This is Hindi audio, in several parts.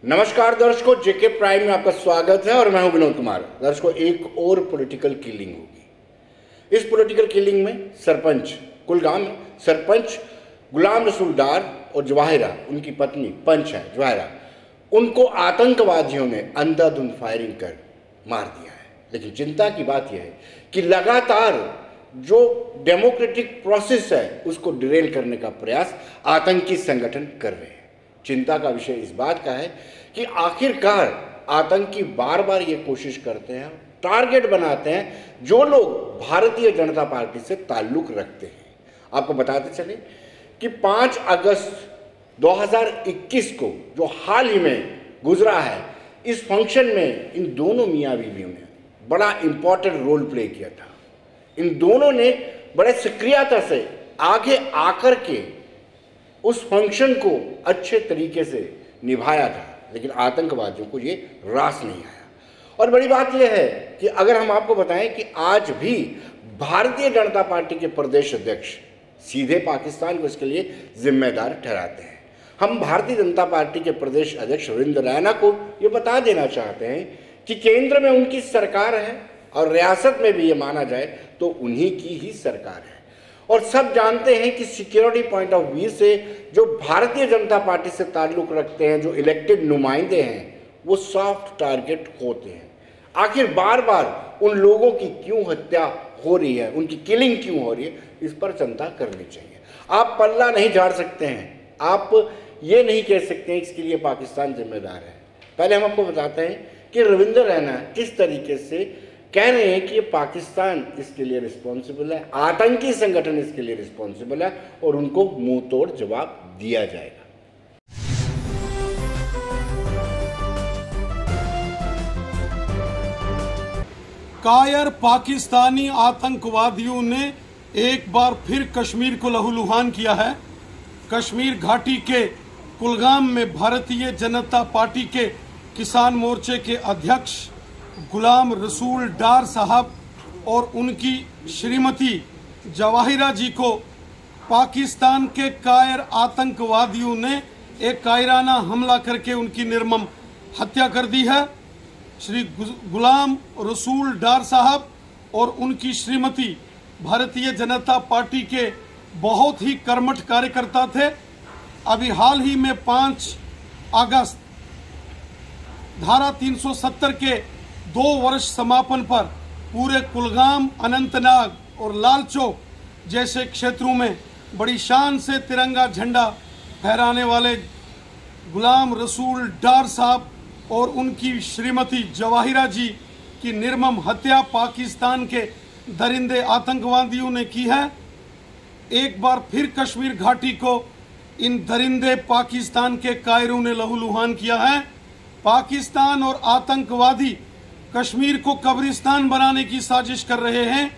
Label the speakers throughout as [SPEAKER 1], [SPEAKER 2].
[SPEAKER 1] नमस्कार दर्शकों, जेके प्राइम में आपका स्वागत है और मैं हूं विनोद कुमार। दर्शकों, एक और पॉलिटिकल किलिंग होगी। इस पॉलिटिकल किलिंग में सरपंच कुलगाम में सरपंच गुलाम रसूल डार और जवाहिरा, उनकी पत्नी पंच है जवाहिरा, उनको आतंकवादियों ने अंधाधुंध फायरिंग कर मार दिया है। लेकिन चिंता की बात यह है कि लगातार जो डेमोक्रेटिक प्रोसेस है उसको डिरेल करने का प्रयास आतंकी संगठन कर रहे हैं। चिंता का विषय इस बात का है कि आखिरकार आतंकी बार बार ये कोशिश करते हैं, टारगेट बनाते हैं जो लोग भारतीय जनता पार्टी से ताल्लुक रखते हैं। आपको बताते चले कि 5 अगस्त 2021 को जो हाल ही में गुजरा है, इस फंक्शन में इन दोनों मियाँ बीवियों ने बड़ा इंपॉर्टेंट रोल प्ले किया था। इन दोनों ने बड़े सक्रियता से आगे आकर के उस फंक्शन को अच्छे तरीके से निभाया था, लेकिन आतंकवादियों को ये रास नहीं आया। और बड़ी बात यह है कि अगर हम आपको बताएं कि आज भी भारतीय जनता पार्टी के प्रदेश अध्यक्ष सीधे पाकिस्तान को इसके लिए जिम्मेदार ठहराते हैं। हम भारतीय जनता पार्टी के प्रदेश अध्यक्ष रविंद्र रैना को ये बता देना चाहते हैं कि केंद्र में उनकी सरकार है और रियासत में भी ये माना जाए तो उन्हीं की ही सरकार है। और सब जानते हैं कि सिक्योरिटी पॉइंट ऑफ व्यू से जो भारतीय जनता पार्टी से ताल्लुक रखते हैं, जो इलेक्टेड नुमाइंदे हैं, वो सॉफ्ट टारगेट होते हैं। आखिर बार बार उन लोगों की क्यों हत्या हो रही है, उनकी किलिंग क्यों हो रही है, इस पर चिंता करनी चाहिए। आप पल्ला नहीं झाड़ सकते हैं, आप ये नहीं कह सकते हैं इसके लिए पाकिस्तान जिम्मेदार है। पहले हम आपको बताते हैं कि रविंद्र रैना किस तरीके से कह रहे हैं कि ये पाकिस्तान इसके लिए रिस्पॉन्सिबल है, आतंकी संगठन इसके लिए रिस्पॉन्सिबल है और उनको मुंह तोड़ जवाब दिया जाएगा।
[SPEAKER 2] कायर पाकिस्तानी आतंकवादियों ने एक बार फिर कश्मीर को लहूलुहान किया है। कश्मीर घाटी के कुलगाम में भारतीय जनता पार्टी के किसान मोर्चे के अध्यक्ष गुलाम रसूल डार साहब और उनकी श्रीमती जवाहिरा जी को पाकिस्तान के कायर आतंकवादियों ने एक कायराना हमला करके उनकी निर्मम हत्या कर दी है। श्री गुलाम रसूल डार साहब और उनकी श्रीमती भारतीय जनता पार्टी के बहुत ही कर्मठ कार्यकर्ता थे। अभी हाल ही में 5 अगस्त धारा 370 के 2 वर्ष समापन पर पूरे कुलगाम, अनंतनाग और लाल चौक जैसे क्षेत्रों में बड़ी शान से तिरंगा झंडा फहराने वाले गुलाम रसूल डार साहब और उनकी श्रीमती जवाहिरा जी की निर्मम हत्या पाकिस्तान के दरिंदे आतंकवादियों ने की है। एक बार फिर कश्मीर घाटी को इन दरिंदे पाकिस्तान के कायरों ने लहूलुहान किया है। पाकिस्तान और आतंकवादी कश्मीर को कब्रिस्तान बनाने की साजिश कर रहे हैं।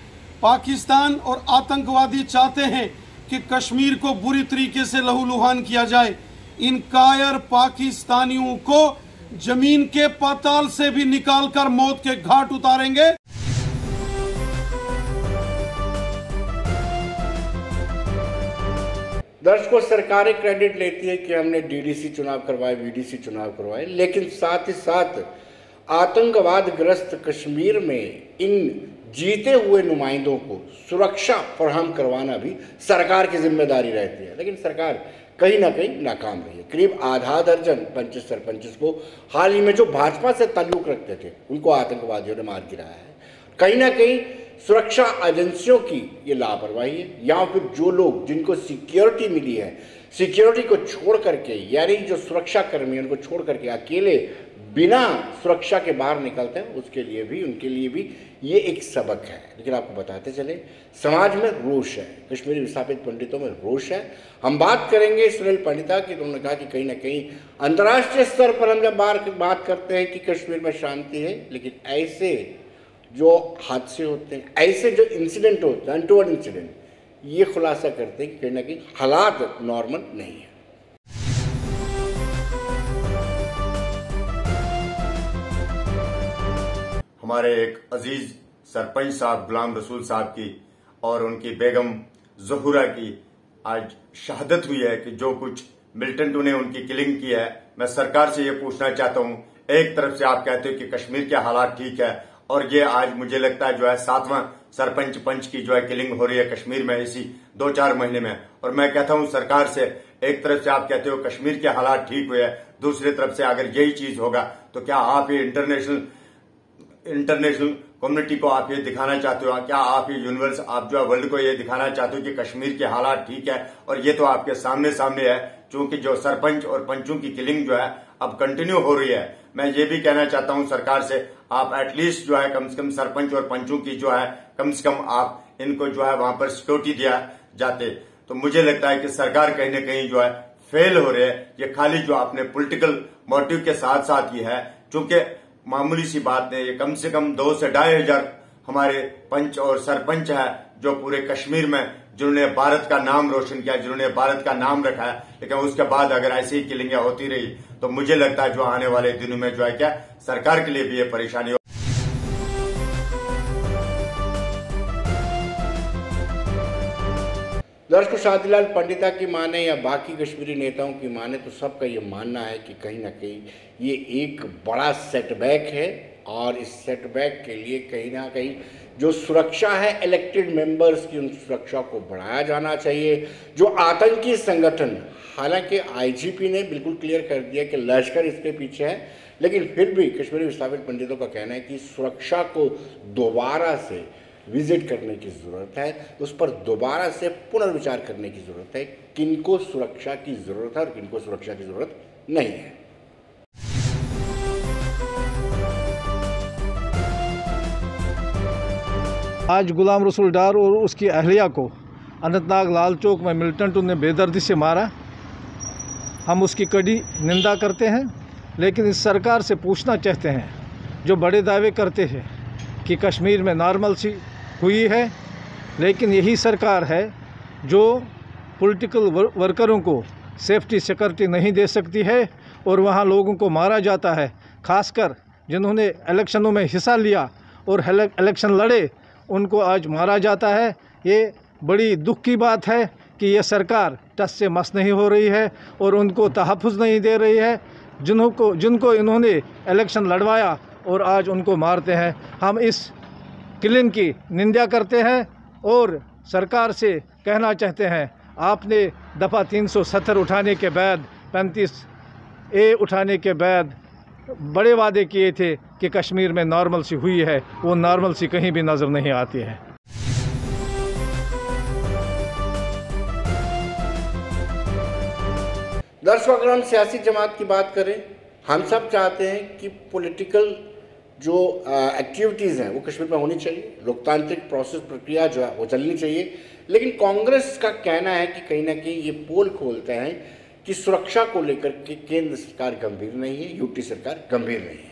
[SPEAKER 2] पाकिस्तान और आतंकवादी चाहते हैं कि कश्मीर को बुरी तरीके से लहूलुहान किया जाए। इन कायर पाकिस्तानियों को जमीन के पाताल से भी निकालकर मौत के घाट उतारेंगे।
[SPEAKER 1] दर्शकों, सरकारें क्रेडिट लेती है कि हमने डीडीसी चुनाव करवाए, वीडीसी चुनाव करवाए, लेकिन साथ ही साथ आतंकवाद ग्रस्त कश्मीर में इन जीते हुए नुमाइंदों को सुरक्षा फराहम करवाना भी सरकार की जिम्मेदारी रहती है। लेकिन सरकार कहीं ना कहीं नाकाम रही है। करीब आधा दर्जन पंच सरपंच को हाल ही में जो भाजपा से ताल्लुक रखते थे उनको आतंकवादियों ने मार गिराया है। कहीं ना कहीं सुरक्षा एजेंसियों की ये लापरवाही है, या फिर जो लोग जिनको सिक्योरिटी मिली है, सिक्योरिटी को छोड़ करके, यानी जो सुरक्षा कर्मी उनको छोड़ करके अकेले बिना सुरक्षा के बाहर निकलते हैं, उसके लिए भी, उनके लिए भी ये एक सबक है। लेकिन आपको बताते चले, समाज में रोष है, कश्मीरी विस्थापित पंडितों में रोष है। हम बात करेंगे सुनील पंडिता की। उन्होंने कहा कि कहीं ना कहीं अंतर्राष्ट्रीय स्तर पर हम जब बात करते हैं कि कश्मीर में शांति है, लेकिन ऐसे जो हादसे होते हैं, ऐसे जो इंसिडेंट होते हैं, अनटोवर्ड इंसिडेंट, ये खुलासा करते हैं कि कहीं ना कहीं हालात नॉर्मल नहीं है।
[SPEAKER 3] हमारे एक अजीज सरपंच साहब गुलाम रसूल साहब की और उनकी बेगम ज़हूरा की आज शहादत हुई है कि जो कुछ मिलिटेंटों ने उनकी किलिंग की है मैं सरकार से ये पूछना चाहता हूं, एक तरफ से आप कहते हो कि कश्मीर के हालात ठीक है और ये आज मुझे लगता है जो है 7वां सरपंच पंच की जो है किलिंग हो रही है कश्मीर में इसी 2-4 महीने में। और मैं कहता हूं सरकार से, एक तरफ से आप कहते हो कश्मीर के हालात ठीक हुए हैं, दूसरी तरफ से अगर यही चीज होगा तो क्या आप ये इंटरनेशनल कम्युनिटी को आप ये दिखाना चाहते हो, क्या आप ये यूनिवर्स आप जो है वर्ल्ड को ये दिखाना चाहते हो कि कश्मीर के हालात ठीक है? और ये तो आपके सामने सामने है, क्योंकि जो सरपंच और पंचों की किलिंग जो है अब कंटिन्यू हो रही है। मैं ये भी कहना चाहता हूं सरकार से, आप एटलीस्ट जो है कम से कम सरपंच और पंचों की जो है कम से कम आप इनको जो है वहां पर सिक्योरिटी दिया जाते। तो मुझे लगता है कि सरकार कहीं न कहीं जो है फेल हो रही है। ये खाली जो आपने पॉलिटिकल मोटिव के साथ साथ ये है, क्योंकि मामूली सी बात नहीं, ये कम से कम 2 से 2,500 हमारे पंच और सरपंच है जो पूरे कश्मीर में जिन्होंने भारत का नाम रोशन किया, जिन्होंने भारत का नाम रखा है। लेकिन उसके बाद अगर ऐसी ही किलिंगें होती रही तो मुझे लगता है जो आने वाले दिनों में जो है क्या सरकार के लिए भी ये परेशानी हो।
[SPEAKER 1] दर्शकों, शादीलाल पंडिता की माने या बाकी कश्मीरी नेताओं की माने तो सबका ये मानना है कि कहीं ना कहीं ये एक बड़ा सेटबैक है और इस सेटबैक के लिए कहीं ना कहीं जो सुरक्षा है इलेक्टेड मेंबर्स की, उन सुरक्षा को बढ़ाया जाना चाहिए। जो आतंकी संगठन, हालांकि आईजीपी ने बिल्कुल क्लियर कर दिया कि लश्कर इसके पीछे है, लेकिन फिर भी कश्मीरी विस्थापित पंडितों का कहना है कि सुरक्षा को दोबारा से विजिट करने की ज़रूरत है, उस पर दोबारा से पुनर्विचार करने की ज़रूरत है, किनको सुरक्षा की ज़रूरत है और किनको सुरक्षा की ज़रूरत नहीं है।
[SPEAKER 4] आज गुलाम रसूल डार और उसकी अहलिया को अनंतनाग लाल चौक में मिलिटेंटों ने बेदर्दी से मारा। हम उसकी कड़ी निंदा करते हैं, लेकिन इस सरकार से पूछना चाहते हैं, जो बड़े दावे करते हैं कि कश्मीर में नॉर्मलसी हुई है, लेकिन यही सरकार है जो पॉलिटिकल वर्करों को सेफ्टी सिक्योरिटी नहीं दे सकती है और वहाँ लोगों को मारा जाता है। खासकर जिन्होंने इलेक्शनों में हिस्सा लिया और इलेक्शन लड़े, उनको आज मारा जाता है। ये बड़ी दुख की बात है कि ये सरकार टस से मस नहीं हो रही है और उनको तहफ़्फ़ुज़ नहीं दे रही है, जिनको इन्होंने इलेक्शन लड़वाया और आज उनको मारते हैं। हम इस किलिंग की निंदा करते हैं और सरकार से कहना चाहते हैं, आपने दफ़ा 370 उठाने के बाद 35A उठाने के बाद बड़े वादे किए थे कि कश्मीर में नॉर्मलसी हुई है, वो नॉर्मलसी कहीं भी नज़र नहीं आती है।
[SPEAKER 1] दर्शकों, अगर हम सियासी जमात की बात करें, हम सब चाहते हैं कि पॉलिटिकल जो एक्टिविटीज़ हैं वो कश्मीर में होनी चाहिए, लोकतांत्रिक प्रोसेस प्रक्रिया जो है वो चलनी चाहिए। लेकिन कांग्रेस का कहना है कि कहीं ना कहीं ये पोल खोलते हैं कि सुरक्षा को लेकर के केंद्र सरकार गंभीर नहीं है, यूटी सरकार गंभीर नहीं है।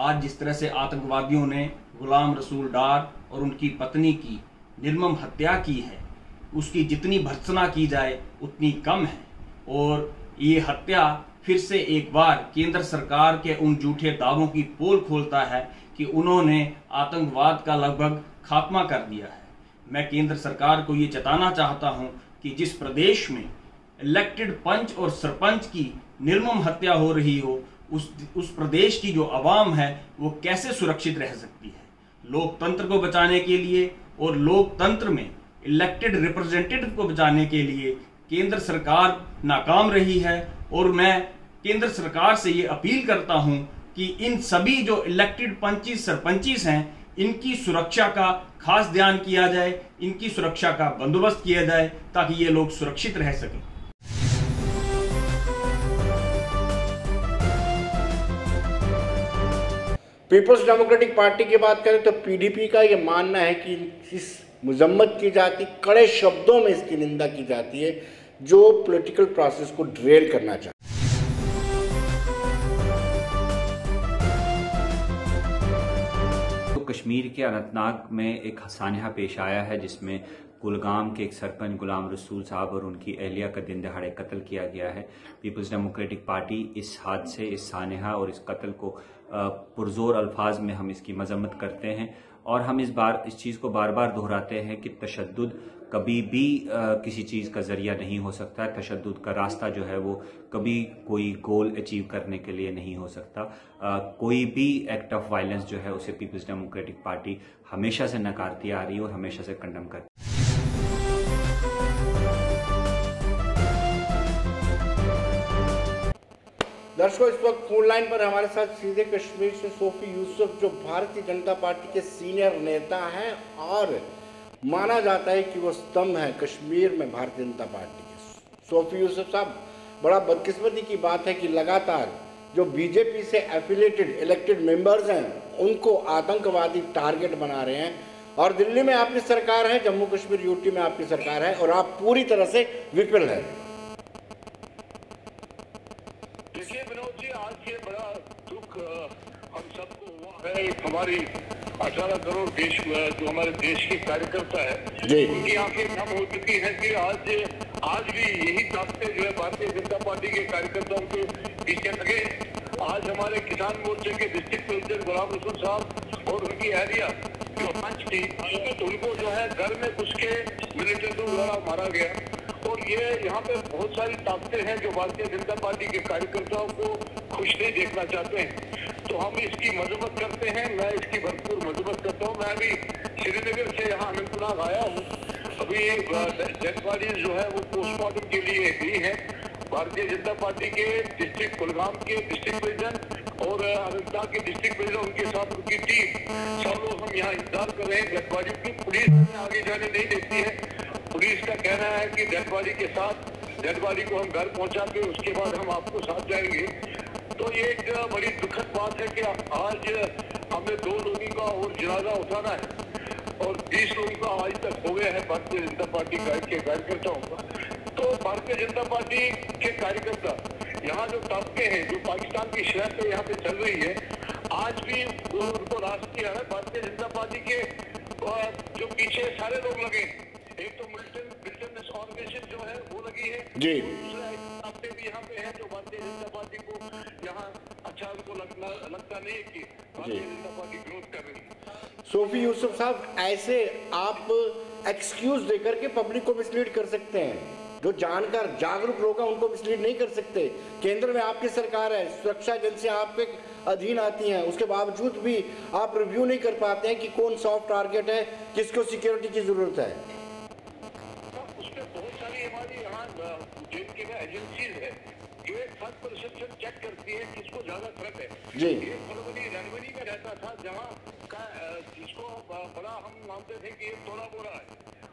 [SPEAKER 5] आज जिस तरह से आतंकवादियों ने गुलाम रसूल डार और उनकी पत्नी की निर्मम हत्या की है, उसकी जितनी भर्त्सना की जाए उतनी कम है। और ये हत्या फिर से एक बार केंद्र सरकार के उन झूठे दावों की पोल खोलता है कि उन्होंने आतंकवाद का लगभग खात्मा कर दिया है। मैं केंद्र सरकार को ये जताना चाहता हूं कि जिस प्रदेश में इलेक्टेड पंच और सरपंच की निर्मम हत्या हो रही हो, उस प्रदेश की जो आवाम है वो कैसे सुरक्षित रह सकती है। लोकतंत्र को बचाने के लिए और लोकतंत्र में इलेक्टेड रिप्रेजेंटेटिव को बचाने के लिए केंद्र सरकार नाकाम रही है। और मैं केंद्र सरकार से ये अपील करता हूं कि इन सभी जो इलेक्टेड पंचिस सरपंचिस हैं, इनकी सुरक्षा का खास ध्यान किया जाए, इनकी सुरक्षा का बंदोबस्त किया जाए ताकि ये लोग सुरक्षित रह सकें।
[SPEAKER 1] पीपल्स डेमोक्रेटिक पार्टी की बात करें तो पीडीपी का ये मानना है कि इस मजम्मत की जाती, कड़े शब्दों में इसकी निंदा की जाती है, जो पॉलिटिकल प्रोसेस को ड्रेल करना चाहता है।
[SPEAKER 6] कश्मीर के अनंतनाग में एक सानहा पेश आया है जिसमें कुलगाम के एक सरपंच गुलाम रसूल साहब और उनकी अहलिया का दिन दहाड़े कत्ल किया गया है। पीपल्स डेमोक्रेटिक पार्टी इस हादसे, इस सानहा और इस कत्ल को पुरजोर अल्फाज में हम इसकी मजम्मत करते हैं और हम इस चीज़ को बार बार दोहराते हैं कि तशद्दुद कभी भी किसी चीज़ का जरिया नहीं हो सकता। तशद्दुद का रास्ता जो है वो कभी कोई गोल अचीव करने के लिए नहीं हो सकता। कोई भी एक्ट ऑफ वायलेंस जो है उसे पीपल्स डेमोक्रेटिक पार्टी हमेशा से नकारती आ रही है और हमेशा से कंडम करती है।
[SPEAKER 1] दर्शकों, इस वक्त फोन लाइन पर हमारे साथ सीधे कश्मीर से सोफी यूसुफ, जो भारतीय जनता पार्टी के सीनियर नेता हैं और माना जाता है कि वो स्तंभ हैं कश्मीर में भारतीय जनता पार्टी के। सोफी यूसुफ साहब, बड़ा बदकिस्मती की बात है कि लगातार जो बीजेपी से एफिलेटेड इलेक्टेड मेंबर्स हैं उनको आतंकवादी टारगेट बना रहे हैं, और दिल्ली में आपकी सरकार है, जम्मू कश्मीर यूटी में आपकी सरकार है, और आप पूरी तरह से विफल हैं।
[SPEAKER 7] देखिए विनोद जी, आज ये बड़ा दुख हम सबको हुआ है। हमारी 18 करोड़ देश जो हमारे देश के कार्यकर्ता है
[SPEAKER 1] जी,
[SPEAKER 7] उनकी आंखें कम हो चुकी हैं कि आज भी यही ताकतें जो है भारतीय जनता पार्टी के कार्यकर्ताओं के पीछे लगे। आज हमारे किसान मोर्चे के डिस्ट्रिक्ट प्रेसिडेंट गुलाम रसूल साहब और उनकी अहलिया जो मंच थी, उनको जो है घर में घुस के मिलिटेंटों द्वारा मारा गया। और ये यहाँ पे बहुत सारी ताकतें हैं जो भारतीय जनता पार्टी के कार्यकर्ताओं को खुश नहीं देखना चाहते हैं, तो हम इसकी मजम्मत करते हैं। मैं इसकी भरपूर मजम्मत करता हूँ। मैं अभी श्रीनगर से यहाँ अनंतनाग आया हूँ। अभी डेड बॉडीज जो है वो पोस्टमार्टम के लिए गई है। भारतीय जनता पार्टी के डिस्ट्रिक्ट कुलगाम के डिस्ट्रिक्ट प्रेसिडेंट और अनंतनाग के डिस्ट्रिक्ट प्रेसिडेंट, उनके साथ उनकी टीम, सब लोग हम यहाँ इंतजार कर रहे हैं डेड बॉडी की। पुलिस आगे जाने नहीं देती है। पुलिस का कहना है कि डेड बॉडी के साथ डेड बॉडी को हम घर पहुंचा के उसके बाद हम आपको साथ जाएंगे। तो ये एक बड़ी दुखद बात है कि आज हमें 2 लोगों का और जनाजा उठाना है और 20 लोगों का आज तक हो गया है भारतीय जनता पार्टी के कार्यकर्ताओं का। तो भारतीय जनता पार्टी के कार्यकर्ता यहाँ जो ताकतें हैं, जो पाकिस्तान की शहर पे यहाँ पे चल रही है, आज भी उनको रास्ता किया है। भारतीय जनता पार्टी के जो पीछे सारे लोग लगे, एक तो मिलिटेंट ऑर्गेनाइजेशन जो है वो लगी है
[SPEAKER 1] जी,
[SPEAKER 7] आपने भी यहाँ पे है जो भारतीय जनता पार्टी को यहाँ अच्छा उनको लगता नहीं है कि भारतीय जनता पार्टी ग्रोथ कर रही है।
[SPEAKER 1] सोफी यूसुफ साहब, ऐसे आप एक्सक्यूज देकर के पब्लिक को मिसलीड कर सकते हैं। जो जानकर जागरूक लोग हैं उनको मिसलीड नहीं कर सकते। केंद्र में आपकी सरकार है, सुरक्षा एजेंसियां आपके अधीन आती हैं, उसके बावजूद भी आप रिव्यू नहीं कर पाते हैं कि कौन सॉफ्ट टारगेट है, किसको सिक्योरिटी की जरूरत है।
[SPEAKER 7] उसमें बहुत सारी हमारी यहाँ जिनके एजेंसीज है जो एक 7% चेक करती है किसको ज्यादा थ्रेट है।
[SPEAKER 1] जी,
[SPEAKER 7] ये जनवरी में रहता था जहाँ का जिसको बड़ा हम मानते थे कि ये तोड़ा बोरा है,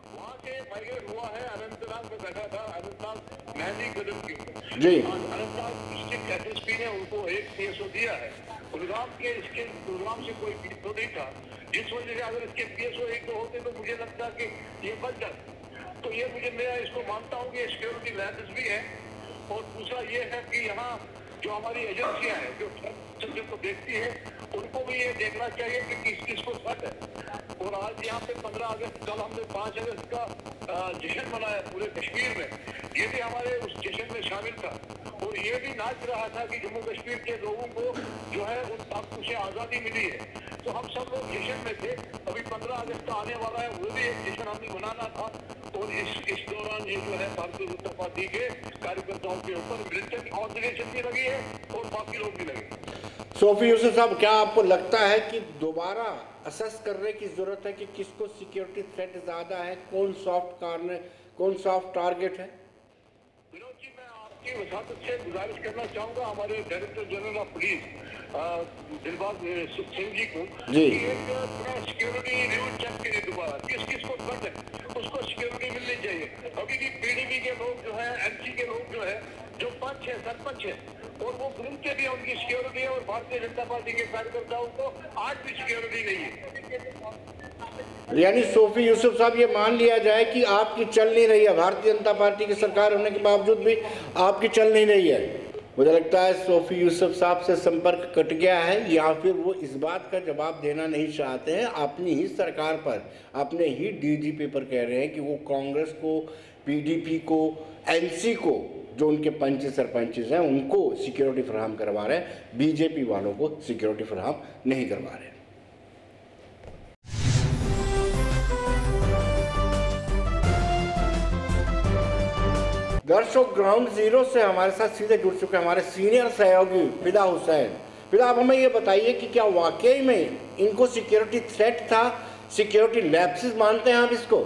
[SPEAKER 7] वहाँ से माइग्रेट हुआ है, अनंतनाग में बैठा था, अनंतनाग मेहंदी कदम की
[SPEAKER 1] जी,
[SPEAKER 7] अनंतनाग डिस्ट्रिक्ट एसएसपी ने उनको एक पीएसओ दिया है। कुलगाम से कोई पीएसओ नहीं था, जिस वजह से अगर इसके पीएसओ 1-2 होते तो मुझे लगता कि ये बच जाता। तो ये मैं इसको मानता हूँ कि सिक्योरिटी लैब्स भी है। और दूसरा ये है कि यहाँ जो हमारी एजेंसियां हैं जो को देखती है, उनको भी ये देखना चाहिए कि किस किस को थ्रेट है। और आज यहाँ पे 15 अगस्त, कल हमने 5 अगस्त का जश्न मनाया पूरे कश्मीर में, ये भी हमारे उस जश्न में शामिल था। और ये भी नाच रहा था कि जम्मू कश्मीर के लोगों को जो है उन ताकतों से आज़ादी मिली है। तो हम सब लोग जश्न में थे। अभी 15 अगस्त आने वाला है, वो भी एक जश्न हमें मनाना था। और इस दौरान ये जो है भारतीय जनता पार्टी के कार्यकर्ताओं के ऊपर मिलिटेंट ऑर्गेनाइजेशन भी लगी है और बाकी लोग भी लगे।
[SPEAKER 1] सोफी यूसुफ साहब, क्या आपको लगता है कि दोबारा असेस करने की जरूरत है कि किसको सिक्योरिटी थ्रेट ज्यादा है, कौन सॉफ्ट टारगेट है?
[SPEAKER 7] विनोद जी, मैं आपकी वसातत से गुजारिश करना चाहूंगा हमारे director general of police Dilbagh Singh ji को
[SPEAKER 1] जी,
[SPEAKER 7] सिक्योरिटी रिव्यू चेक के लिए दोबारा किस को थ्रेट है उसको सिक्योरिटी मिलनी चाहिए। अभी भी पीडीपी के लोग जो है, एमसी के लोग जो है, जो पंच है, सरपंच है, और वो घूमते भी उनकी सिक्योरिटी है। और भारतीय जनता पार्टी के कार्यकर्ताओं को आज भी सिक्योरिटी नहीं है।
[SPEAKER 1] यानी सोफी यूसुफ साहब, ये मान लिया जाए कि आपकी चल नहीं रही है, भारतीय जनता पार्टी की सरकार होने के बावजूद भी आपकी चल नहीं रही है। मुझे लगता है सोफी यूसुफ साहब से संपर्क कट गया है, या फिर वो इस बात का जवाब देना नहीं चाहते हैं। अपनी ही सरकार पर, अपने ही डीजीपी पर कह रहे हैं कि वो कांग्रेस को, पीडीपी को, एनसी को, जो उनके पंच सरपंचेस हैं, उनको सिक्योरिटी फराहम करवा रहे हैं, बीजेपी वालों को सिक्योरिटी फराहम नहीं करवा रहे हैं। दर्शकों, ग्राउंड जीरो से हमारे साथ सीधे जुड़ चुके हमारे सीनियर सहयोगी फिदा हुसैन। फिदा, आप हमें ये बताइए कि क्या वाकई में इनको सिक्योरिटी थ्रेट था, सिक्योरिटी लैप्सेस मानते हैं आप इसको?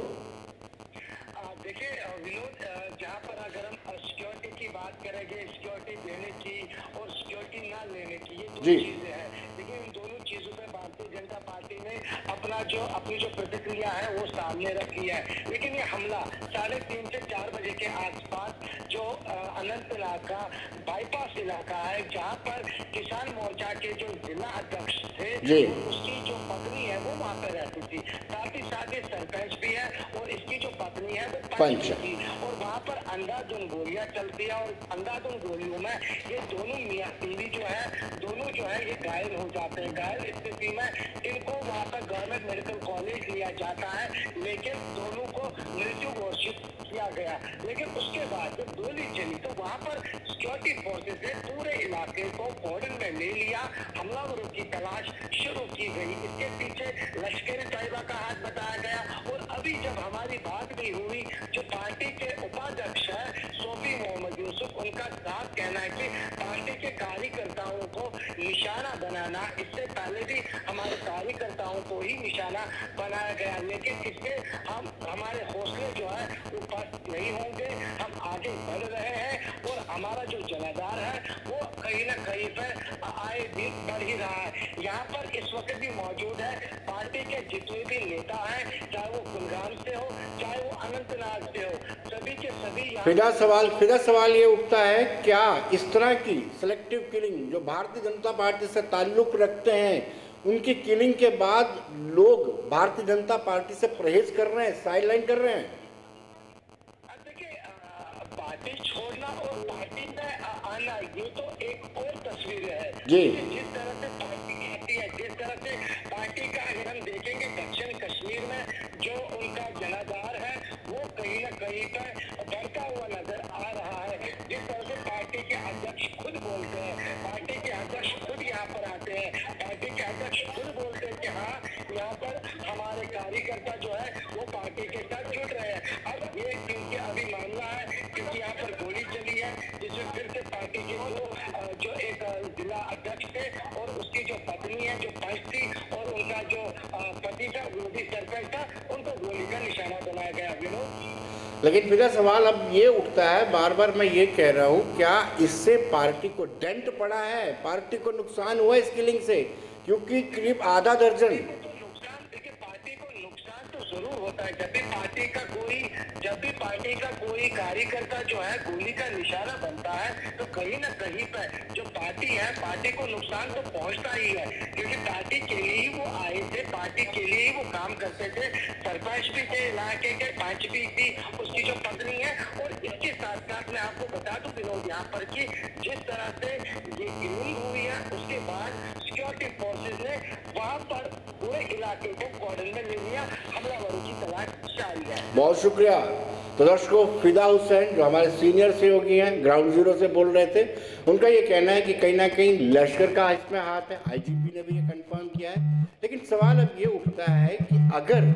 [SPEAKER 8] देखिए विनोद, जहाँ पर अगर हम सिक्योरिटी की बात करेंगे, सिक्योरिटी देने की और सिक्योरिटी ना लेने की, ये दो चीजें हैं। लेकिन इन दोनों चीजों पे भारतीय जनता पार्टी ने अपनी जो प्रतिक्रिया है वो सामने रखी है। लेकिन ये हमला 3:30 से 4 बजे के आसपास जो अनंतनाग का बाईपास इलाका है, जहाँ पर किसान मोर्चा के जो जिला अध्यक्ष थे, उसकी जो पत्नी है वो वहाँ पे रहती थी, साथ ही सरपंच भी है और इसकी जो पत्नी है वो पंच थी। और वहाँ पर अंधाधुंध गोलियां चलती है और अंधाधुंध गोलियों में ये दोनों मियां बीवी जो है ये घायल हो जाते हैं। घायल स्थिति में इनको वहाँ पर गवर्नमेंट मेडिकल कॉलेज लिया जाता है, लेकिन दोनों को मृत्यु घोषित किया गया। लेकिन उसके बाद जब गोली चली तो वहाँ पर सिक्योरिटी फोर्सेज ने पूरे इलाके को कॉर्डन में ले लिया, हमलावरों की तलाश शुरू की गई। इसके पीछे लश्कर तैयबा का हाथ बताया गया। और अभी जब हमारी बात भी हुई, जो पार्टी के उपाध्यक्ष है सोफी मोहम्मद यूसुफ, उनका साफ कहना है कि पार्टी के कार्यकर्ताओं को निशाना बनाना, इससे पहले भी हमारे कार्यकर्ताओं को ही निशाना बनाया गया, लेकिन इससे हमारे हौसले जो है वो पस्त नहीं होंगे। हम आगे बढ़ रहे हैं और हमारा जो जनाधार है वो कहीं ना कहीं पर आए दिन बढ़ ही रहा है। यहाँ पर इस वक्त भी मौजूद है पार्टी के जितने भी नेता हैं, चाहे वो कुलगाम से हो चाहे वो अनंतनाग से हो, सभी के सभी।
[SPEAKER 1] फिदा सवाल ये उठता है, क्या इस तरह की सिलेक्टिव किलिंग जो भारतीय जनता पार्टी से ताल्लुक रखते हैं, उनकी किलिंग के बाद लोग भारतीय जनता पार्टी से परहेज कर रहे हैं, साइडलाइन कर रहे हैं?
[SPEAKER 8] देखिए, पार्टी छोड़ना और पार्टी में आना ये तो एक और तस्वीर है जी। जिस तरह से पार्टी कहती है, जिस तरह से पार्टी का अगर हम देखेंगे दक्षिण कश्मीर में जो उनका जनाधार है वो कहीं ना कहीं पर बढ़ता हुआ नजर आ रहा है। जिस तरह से पार्टी के अध्यक्ष खुद बोलते हैं, पार्टी के अध्यक्ष खुद यहाँ पर आते हैं, पार्टी के अध्यक्ष खुद बोलते हैं कि हाँ यहाँ पर हमारे कार्यकर्ता जो है वो पार्टी के साथ जुड़ रहे हैं। अब ये क्योंकि अभी मामला है क्योंकि यहाँ पर गोली चली है, जिसमें फिर से पार्टी के जो एक जिला अध्यक्ष थे और उसकी जो पत्नी है जो पंच थी और उनका जो पति था वो भी सरपंच था, उनको गोली का निशाना बनाया गया। विनोद,
[SPEAKER 1] लेकिन फिर सवाल अब ये उठता है, बार बार मैं ये कह रहा हूँ, क्या इससे पार्टी को डेंट पड़ा है, पार्टी को नुकसान हुआ इस किलिंग से? क्योंकि करीब आधा दर्जन
[SPEAKER 8] नुकसान, देखिए पार्टी को नुकसान तो जरूर होता है। जब भी पार्टी का कोई कार्यकर्ता जो है गोली का निशाना बनता है तो कहीं ना कहीं पर जो पार्टी है, पार्टी को नुकसान तो पहुंचता ही है, क्योंकि पार्टी के लिए ही वो आए थे, पार्टी के लिए ही वो काम करते थे। सरपंच भी थे इलाके के, पंच भी थी, उसकी जो पत्नी है। और इसके साथ साथ मैं आपको बता दूं विनोद यहाँ पर कि जिस तरह से ये किलिंग हुई है उसके बाद सिक्योरिटी फोर्सेज ने वहाँ पर पूरे इलाके को कॉर्डन में ले लिया, हमलावरों की तलाश जारी है।
[SPEAKER 1] बहुत शुक्रिया। तो दर्शकों, फिदा हुसैन जो हमारे सीनियर सहयोगी हैं, ग्राउंड जीरो से बोल रहे थे, उनका ये कहना है कि कहीं ना कहीं लश्कर का इसमें हाथ है, आईजीपी ने भी ये कंफर्म किया है। लेकिन सवाल अब ये उठता है कि अगर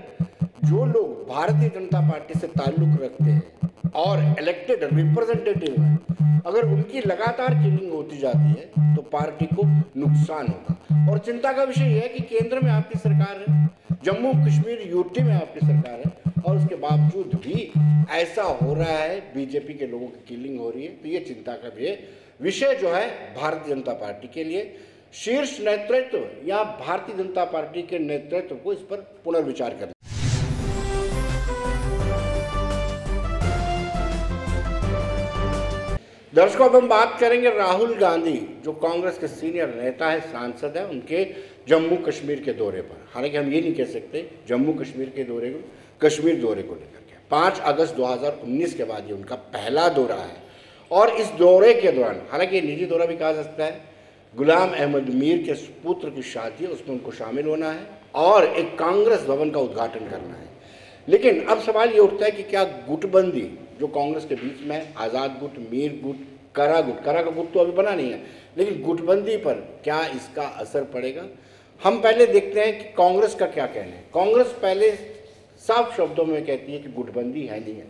[SPEAKER 1] जो लोग भारतीय जनता पार्टी से ताल्लुक रखते हैं और इलेक्टेड रिप्रेजेंटेटिव हैं, अगर उनकी लगातार किलिंग होती जाती है तो पार्टी को नुकसान होगा। और चिंता का विषय यह है कि केंद्र में आपकी सरकार है, जम्मू कश्मीर यूटी में आपकी सरकार है, और उसके बावजूद भी ऐसा हो रहा है, बीजेपी के लोगों की किलिंग हो रही है। तो ये चिंता का विषय जो है भारतीय जनता पार्टी के लिए, शीर्ष नेतृत्व या भारतीय जनता पार्टी के नेतृत्व को इस पर पुनर्विचार करना। दर्शकों, अब हम बात करेंगे राहुल गांधी जो कांग्रेस के सीनियर नेता है, सांसद है, उनके जम्मू कश्मीर के दौरे पर। हालांकि हम ये नहीं कह सकते जम्मू कश्मीर के दौरे को, कश्मीर दौरे को लेकर के 5 अगस्त 2019 के बाद ये उनका पहला दौरा है। और इस दौरे के दौरान, हालांकि ये निजी दौरा भी कहा जा सकता है, गुलाम अहमद मीर के पुत्र की शादी है, उसमें उनको शामिल होना है और एक कांग्रेस भवन का उद्घाटन करना है। लेकिन अब सवाल ये उठता है कि क्या गुटबंदी जो कांग्रेस के बीच में, आज़ाद गुट, मीर गुट, कारा का गुट तो अभी बना नहीं है, लेकिन गुटबंदी पर क्या इसका असर पड़ेगा? हम पहले देखते हैं कि कांग्रेस का क्या कहना है। कांग्रेस पहले साफ शब्दों में कहती है कि गुटबंदी है नहीं है।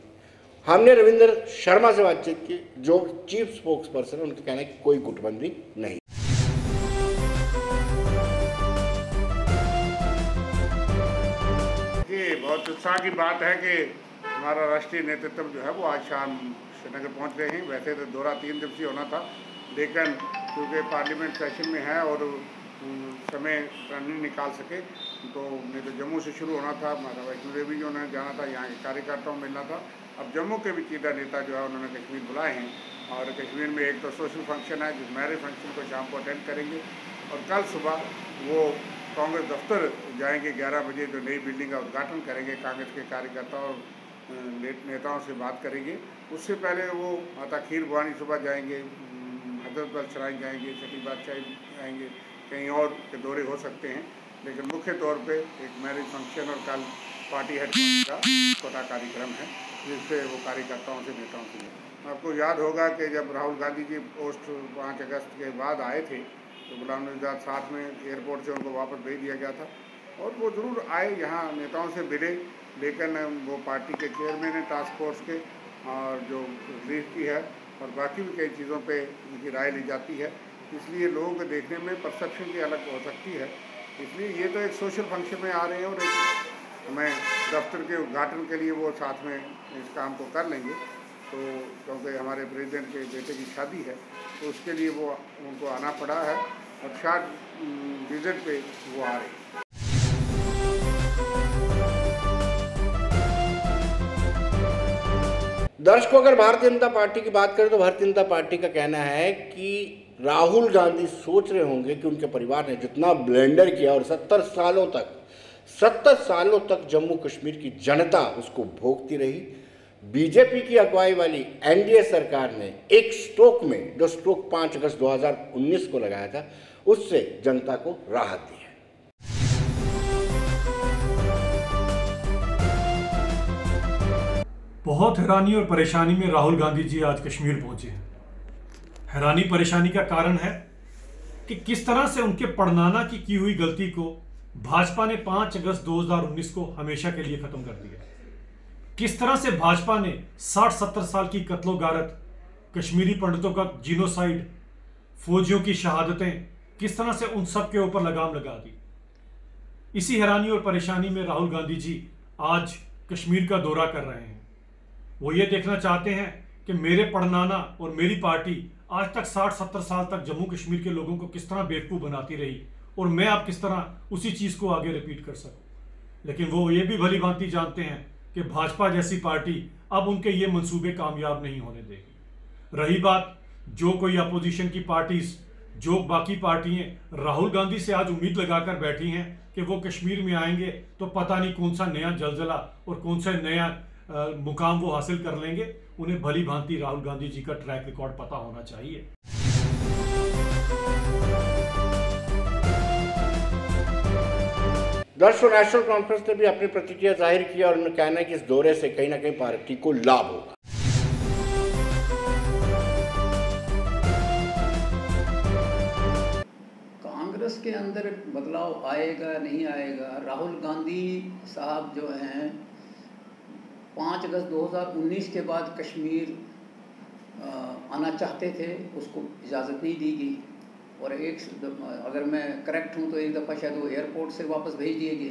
[SPEAKER 1] हमने रविंद्र शर्मा से बातचीत की, जो चीफ स्पोक्स पर्सन है। उनका कहना है कि कोई गुटबंदी नहीं।
[SPEAKER 9] ये बहुत उत्साह की बात है कि हमारा राष्ट्रीय नेतृत्व जो है वो आज शाम श्रीनगर पहुंच गए हैं। वैसे तो दौरा 3 दिवसीय होना था, लेकिन क्योंकि पार्लियामेंट सेशन में है और समय नहीं निकाल सके, तो नहीं तो जम्मू से शुरू होना था, माता वैष्णो देवी जो उन्होंने जाना था, यहाँ के कार्यकर्ताओं मिलना था। अब जम्मू के भी चीटा नेता जो है उन्होंने कश्मीर बुलाए हैं, और कश्मीर में एक तो सोशल फंक्शन है, जिस मैरिज फंक्शन को शाम को अटेंड करेंगे, और कल सुबह वो कांग्रेस दफ्तर जाएंगे 11 बजे, जो नई बिल्डिंग का उद्घाटन करेंगे। कांग्रेस के कार्यकर्ताओं और नेताओं से बात करेंगे। उससे पहले वो माता खीर भवानी सुबह जाएंगे, हजरत बल श्राइन जाएंगे, छठी बादशाही जाएंगे, कहीं और के दौरे हो सकते हैं, लेकिन मुख्य तौर पे एक मैरिज फंक्शन और कल पार्टी हेडक्वार्टर का छोटा कार्यक्रम है, जिससे वो कार्यकर्ताओं से नेताओं से मिलेंगे। आपको याद होगा कि जब राहुल गांधी जी पोस्ट 5 अगस्त के बाद आए थे, तो गुलाम नबी आज़ाद साथ में एयरपोर्ट से उनको वापस भेज दिया गया था, और वो ज़रूर आए, यहाँ नेताओं से मिले, लेकिन वो पार्टी के चेयरमैन हैं टास्क फोर्स के, और जो रिलीफ की है और बाकी भी कई चीज़ों पे उनकी राय ली जाती है, इसलिए लोगों को देखने में परसेप्शन भी अलग हो सकती है। इसलिए ये तो एक सोशल फंक्शन में आ रहे हैं, और एक हमें दफ्तर के उद्घाटन के लिए वो साथ में इस काम को कर लेंगे, तो क्योंकि हमारे प्रेसिडेंट के बेटे की शादी है, तो उसके लिए वो उनको आना पड़ा है, और शायद विजिट पे वो आ रहे हैं।
[SPEAKER 1] दर्शकों, अगर भारतीय जनता पार्टी की बात करें तो भारतीय जनता पार्टी का कहना है कि राहुल गांधी सोच रहे होंगे कि उनके परिवार ने जितना ब्लेंडर किया और 70 सालों तक जम्मू कश्मीर की जनता उसको भोगती रही, बीजेपी की अगुवाई वाली एनडीए सरकार ने एक स्ट्रोक में, जो स्ट्रोक 5 अगस्त 2019 को लगाया था, उससे जनता को राहत दी है।
[SPEAKER 10] बहुत हैरानी और परेशानी में राहुल गांधी जी आज कश्मीर पहुंचे हैं। हैरानी परेशानी का कारण है कि किस तरह से उनके पड़नाना की हुई गलती को भाजपा ने 5 अगस्त 2019 को हमेशा के लिए खत्म कर दिया। किस तरह से भाजपा ने 60-70 साल की कत्लो गारत, कश्मीरी पंडितों का जीनोसाइड, फौजियों की शहादतें, किस तरह से उन सब के ऊपर लगाम लगा दी। इसी हैरानी और परेशानी में राहुल गांधी जी आज कश्मीर का दौरा कर रहे हैं। वो ये देखना चाहते हैं कि मेरे पड़नाना और मेरी पार्टी आज तक 60-70 साल तक जम्मू कश्मीर के लोगों को किस तरह बेवकूफ़ बनाती रही, और मैं अब किस तरह उसी चीज़ को आगे रिपीट कर सकूं। लेकिन वो ये भी भली भांति जानते हैं कि भाजपा जैसी पार्टी अब उनके ये मंसूबे कामयाब नहीं होने देगी। रही बात जो कोई अपोजिशन की पार्टीज, जो बाकी पार्टियां राहुल गांधी से आज उम्मीद लगाकर बैठी हैं कि वो कश्मीर में आएंगे तो पता नहीं कौन सा नया जलजला और कौन सा नया मुकाम वो हासिल कर लेंगे, उन्हें भली भांति राहुल गांधी जी का ट्रैक रिकॉर्ड पता होना चाहिए।
[SPEAKER 1] दर्शकों, नेशनल कॉन्फ्रेंस ने भी अपनी प्रतिक्रिया जाहिर किया और उन्होंने कहना है कि इस दौरे से कहीं ना कहीं पार्टी को लाभ होगा।
[SPEAKER 11] कांग्रेस के अंदर बदलाव आएगा नहीं आएगा, राहुल गांधी साहब जो हैं 5 अगस्त 2019 के बाद कश्मीर आना चाहते थे, उसको इजाज़त नहीं दी गई, और अगर मैं करेक्ट हूँ तो एक दफ़ा शायद वो एयरपोर्ट से वापस भेज दिए गए।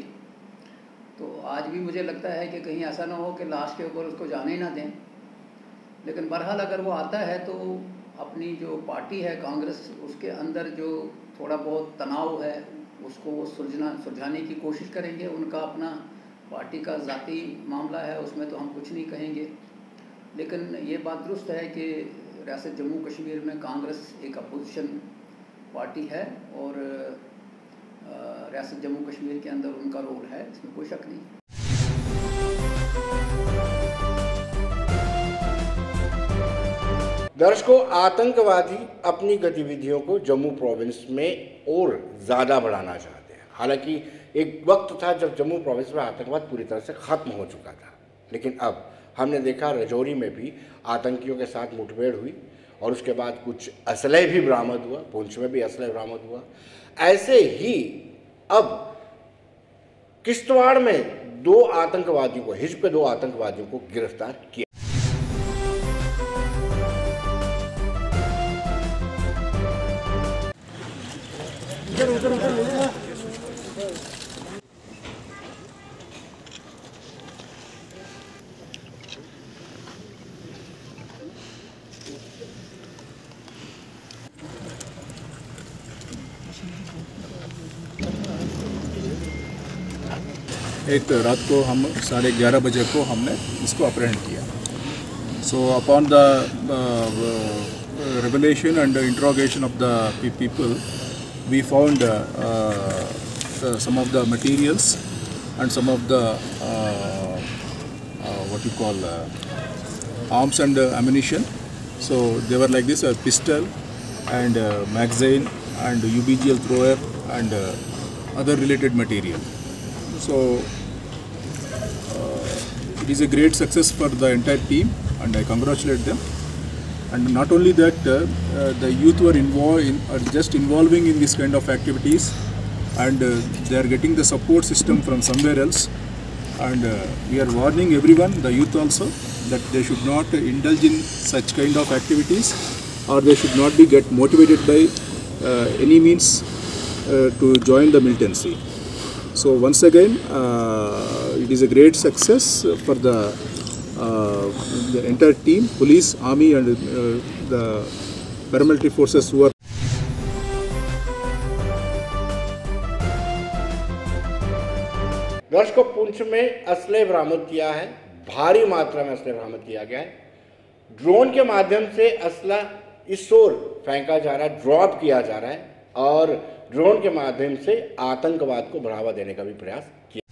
[SPEAKER 11] तो आज भी मुझे लगता है कि कहीं ऐसा ना हो कि लास्ट के ऊपर उसको जाने ही ना दें। लेकिन बहरहाल अगर वो आता है तो अपनी जो पार्टी है कांग्रेस, उसके अंदर जो थोड़ा बहुत तनाव है उसको वो सुलझाने की कोशिश करेंगे। उनका अपना पार्टी का ज़ाती मामला है, उसमें तो हम कुछ नहीं कहेंगे। लेकिन ये बात दुरुस्त है कि रियासत जम्मू कश्मीर में कांग्रेस एक अपोजिशन पार्टी है, और रियासत जम्मू कश्मीर के अंदर उनका रोल है, इसमें कोई शक नहीं।
[SPEAKER 1] दर्शकों, आतंकवादी अपनी गतिविधियों को जम्मू प्रोविंस में और ज़्यादा बढ़ाना चाहते हैं। हालांकि एक वक्त था जब जम्मू प्रोविंस में आतंकवाद पूरी तरह से ख़त्म हो चुका था, लेकिन अब हमने देखा राजौरी में भी आतंकियों के साथ मुठभेड़ हुई, और उसके बाद कुछ असलह भी बरामद हुआ, पुंछ में भी असलह बरामद हुआ। ऐसे ही अब किश्तवाड़ में 2 आतंकवादियों को, हिजब के 2 आतंकवादियों को गिरफ्तार किया।
[SPEAKER 12] एक रात को हम 11:30 बजे को हमने इसको अपहरण किया। So upon the revelation and interrogation of the people, we found some of the materials and some of the what you call arms and ammunition. So they were like this: a pistol and magazine and UBGL thrower and other related material. So it is a great success for the entire team and I congratulate them. And not only that, the youth were just involving in this kind of activities, and they are getting the support system from somewhere else. And we are warning everyone, the youth also, that they should not indulge in such kind of activities, or they should not be get motivated by any means to join the militancy. So once again, it is a great success for the entire team, police, army and the paramilitary forces who are.
[SPEAKER 1] दर्शकों, पुंछ में असले बरामद किया है, भारी मात्रा में असले बरामद किया गया है। ड्रोन के माध्यम से असला इस ओर फेंका जा रहा है, ड्रॉप किया जा रहा है और ड्रोन के माध्यम से आतंकवाद को बढ़ावा देने का भी प्रयास किया।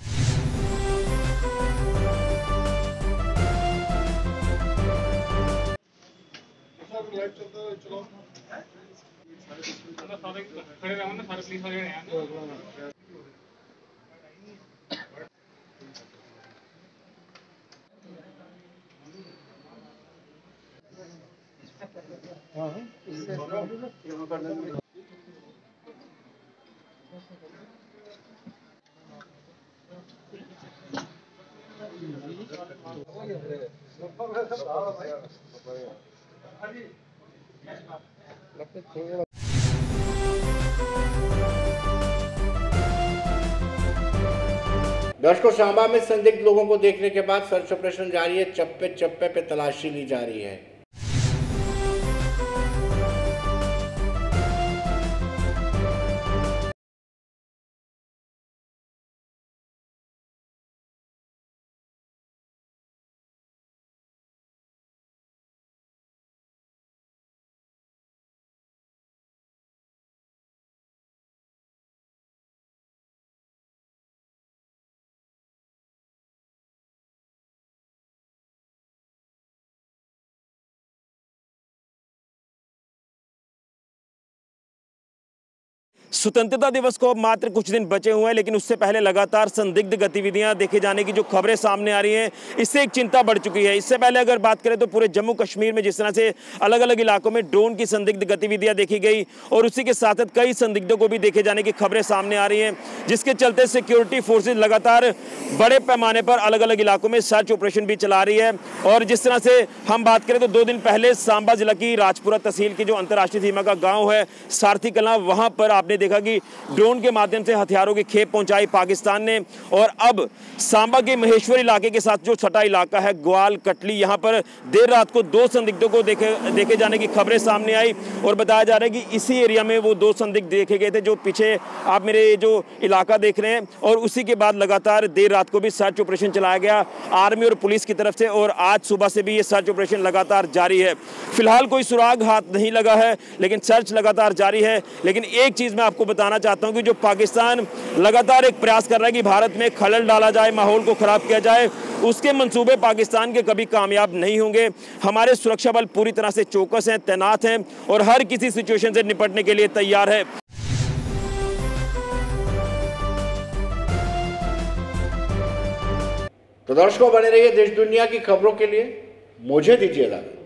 [SPEAKER 1] दर्शकों, सांबा में संदिग्ध लोगों को देखने के बाद सर्च ऑपरेशन जारी है। चप्पे चप्पे पे तलाशी ली जा रही है।
[SPEAKER 13] स्वतंत्रता दिवस को अब मात्र कुछ दिन बचे हुए हैं, लेकिन उससे पहले लगातार संदिग्ध गतिविधियां देखे जाने की जो खबरें सामने आ रही हैं, इससे एक चिंता बढ़ चुकी है। इससे पहले अगर बात करें तो पूरे जम्मू कश्मीर में जिस तरह से अलग अलग इलाकों में ड्रोन की संदिग्ध गतिविधियां देखी गई और उसी के साथ साथ कई संदिग्धों को भी देखे जाने की खबरें सामने आ रही हैं, जिसके चलते सिक्योरिटी फोर्सेज लगातार बड़े पैमाने पर अलग अलग इलाकों में सर्च ऑपरेशन भी चला रही है। और जिस तरह से हम बात करें तो 2 दिन पहले सांबा जिला की राजपुरा तहसील की जो अंतर्राष्ट्रीय सीमा का गाँव है सारथी कलां, वहां पर आपने देखा कि ड्रोन के माध्यम से हथियारों की खेप पहुंचाई पाकिस्तान ने। और अब सांबा के महेश्वर इलाके के साथ जो छठा इलाका है ग्वाल कटली, यहां पर देर रात को 2 संदिग्धों को देखे जाने की खबरें सामने आई और बताया जा रहा है कि इसी एरिया में वो 2 संदिग्ध देखे गए थे जो पीछे आप मेरे जो इलाका देख रहे हैं। और उसी के बाद लगातार देर रात को भी सर्च ऑपरेशन चलाया गया आर्मी और पुलिस की तरफ से, और आज सुबह से भी ये सर्च ऑपरेशन लगातार जारी है। फिलहाल कोई सुराग हाथ नहीं लगा है, लेकिन सर्च लगातार जारी है। लेकिन एक चीज मैं आपको बताना चाहता हूं कि जो पाकिस्तान लगातार एक प्रयास कर रहा है कि भारत में खलल डाला जाए, माहौल को खराब किया जाए, उसके मंसूबे पाकिस्तान के कभी कामयाब नहीं होंगे। हमारे सुरक्षा बल पूरी तरह से चौकस हैं, तैनात हैं और हर किसी सिचुएशन से निपटने के लिए तैयार है।
[SPEAKER 1] तो दर्शकों, बने रहिए देश दुनिया की खबरों के लिए। मुझे दीजिए इजाजत।